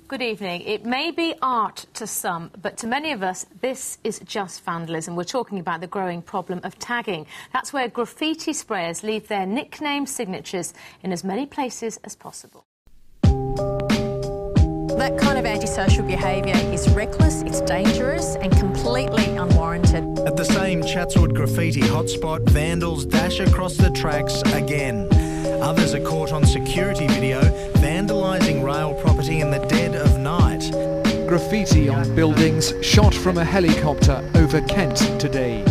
Good evening. It may be art to some, but to many of us, this is just vandalism. We're talking about the growing problem of tagging. That's where graffiti sprayers leave their nickname signatures in as many places as possible. That kind of antisocial behaviour is reckless, it's dangerous and completely unwarranted. At the same Chatswood graffiti hotspot, vandals dash across the tracks again. Others are caught on security video vandalising rail property in the dead of night. Graffiti on buildings shot from a helicopter over Kent today.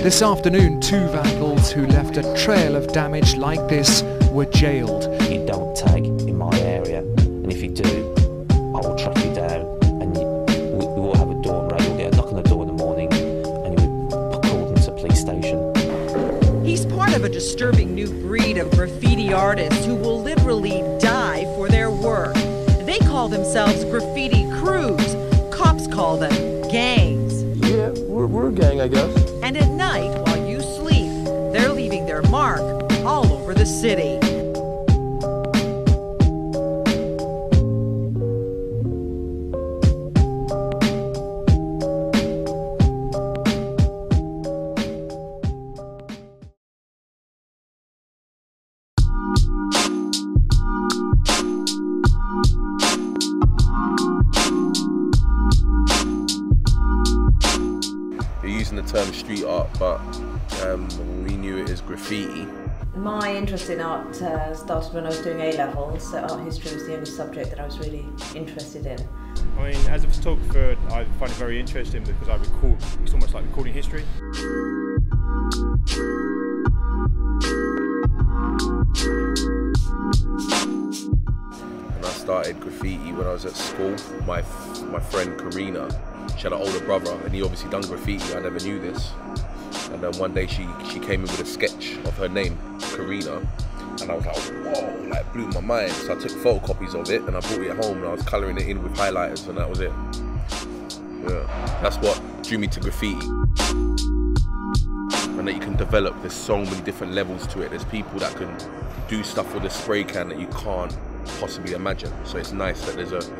This afternoon, 2 vandals who left a trail of damage like this were jailed. You don't tag in my area, and if you do, I will track you down, and we will have a door raid. You'll get a knock on the door in the morning, and you will be called into the police station. He's part of a disturbing new breed of graffiti artists who will literally die for their work. They call themselves graffiti crews. Cops call them gangs. Yeah, we're a gang, I guess. And at night, while you sleep, they're leaving their mark all over the city. Using the term street art, but we knew it as graffiti. My interest in art started when I was doing A-levels, so art history was the only subject that I was really interested in. I mean, as a photographer, I find it very interesting because I record, it's almost like recording history. And I started graffiti when I was at school. My friend Karina, she had an older brother and he obviously done graffiti. I never knew this. And then one day she came in with a sketch of her name, Karina, and I was like, whoa, like blew my mind. So I took photocopies of it and I brought it home and I was colouring it in with highlighters, and that was it. Yeah, that's what drew me to graffiti. And that you can develop, there's so many different levels to it. There's people that can do stuff with a spray can that you can't possibly imagine. So it's nice that there's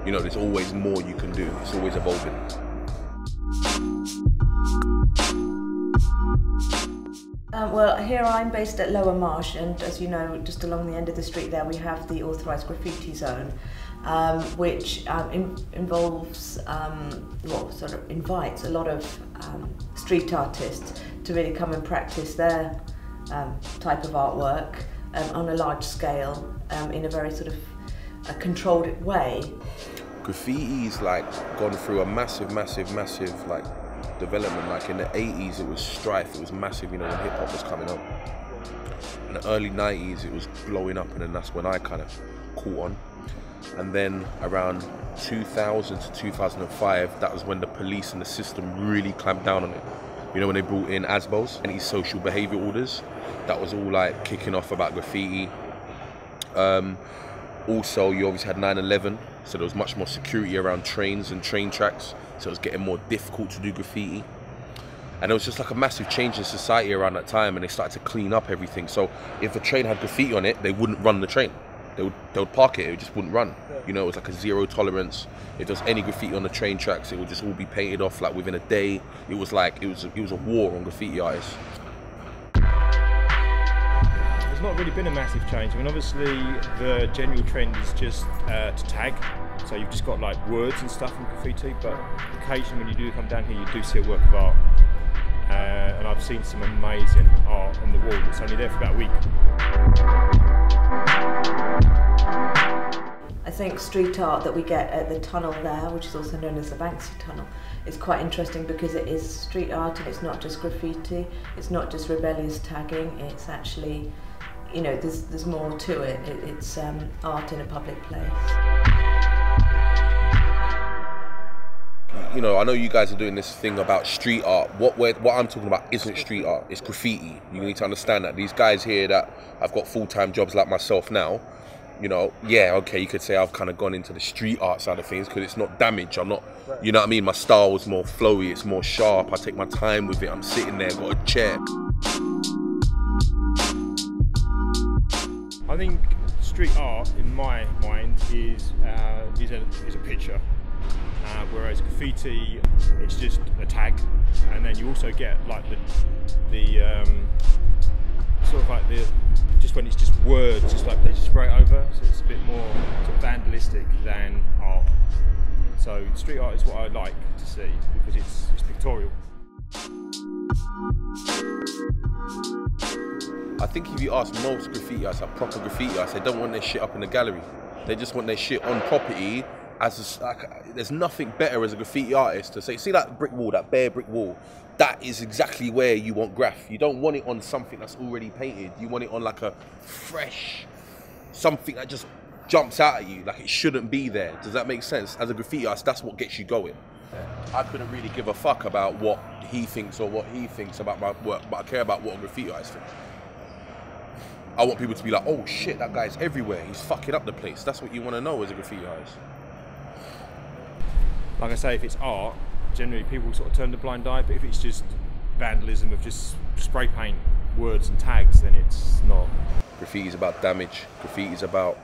there's always more you can do. It's always evolving. Well, here I'm based at Lower Marsh, and as you know, just along the end of the street there we have the authorised graffiti zone, which involves, sort of invites a lot of street artists to really come and practice their type of artwork on a large scale, in a very sort of a controlled way. Graffiti's like gone through a massive like development. Like in the 80s it was strife, it was massive, when hip hop was coming up. In the early 90s it was blowing up, and then that's when I kind of caught on. And then around 2000 to 2005, that was when the police and the system really clamped down on it. When they brought in ASBOs, anti-social behaviour orders, that was all like kicking off about graffiti. Also, you obviously had 9/11, so there was much more security around trains and train tracks, so it was getting more difficult to do graffiti. And it was just like a massive change in society around that time, and they started to clean up everything. So if a train had graffiti on it, they wouldn't run the train. They would park it just wouldn't run. It was like a zero tolerance. If there was any graffiti on the train tracks, it would just all be painted off like within a day. It was like, it was a war on graffiti artists. There's not really been a massive change. I mean, obviously the general trend is just to tag. So you've just got like words and stuff in graffiti, but occasionally when you do come down here, you do see a work of art. And I've seen some amazing art on the wall that's only there for about a week. I think street art that we get at the tunnel there, which is also known as the Banksy Tunnel, is quite interesting because it is street art and it's not just graffiti, it's not just rebellious tagging, it's actually, there's more to it. It's art in a public place. I know you guys are doing this thing about street art. What I'm talking about isn't street art, it's graffiti. You need to understand that. These guys here that I've got full-time jobs like myself now, yeah, okay, you could say I've kind of gone into the street art side of things because it's not damage. I'm not, you know what I mean? My style is more flowy, it's more sharp. I take my time with it. I'm sitting there, got a chair. I think street art, in my mind, is a picture, whereas graffiti, it's just a tag, and then you also get like the sort of like just when it's just words, just like they just spray it over, so it's a bit more sort of vandalistic than art. So street art is what I like to see because it's pictorial. I think if you ask most graffiti artists, like proper graffiti artists, they don't want their shit up in the gallery. They just want their shit on property. There's nothing better as a graffiti artist to say, see that brick wall, that bare brick wall, that is exactly where you want graph. You don't want it on something that's already painted. You want it on like a fresh, something that just jumps out at you, like it shouldn't be there. Does that make sense? As a graffiti artist, that's what gets you going. I couldn't really give a fuck about what he thinks or what he thinks about my work, but I care about what a graffiti artist thinks. I want people to be like, oh shit, that guy's everywhere, he's fucking up the place. That's what you want to know as a graffiti artist. Like I say, if it's art, generally people sort of turn the blind eye, but if it's just vandalism of just spray paint words and tags, then it's not. Graffiti is about damage. Graffiti is about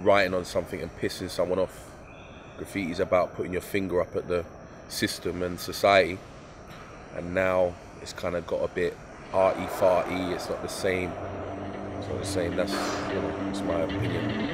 writing on something and pissing someone off. Graffiti is about putting your finger up at the system and society. And now it's kind of got a bit arty-farty, it's not the same. It's not the same, that's my opinion.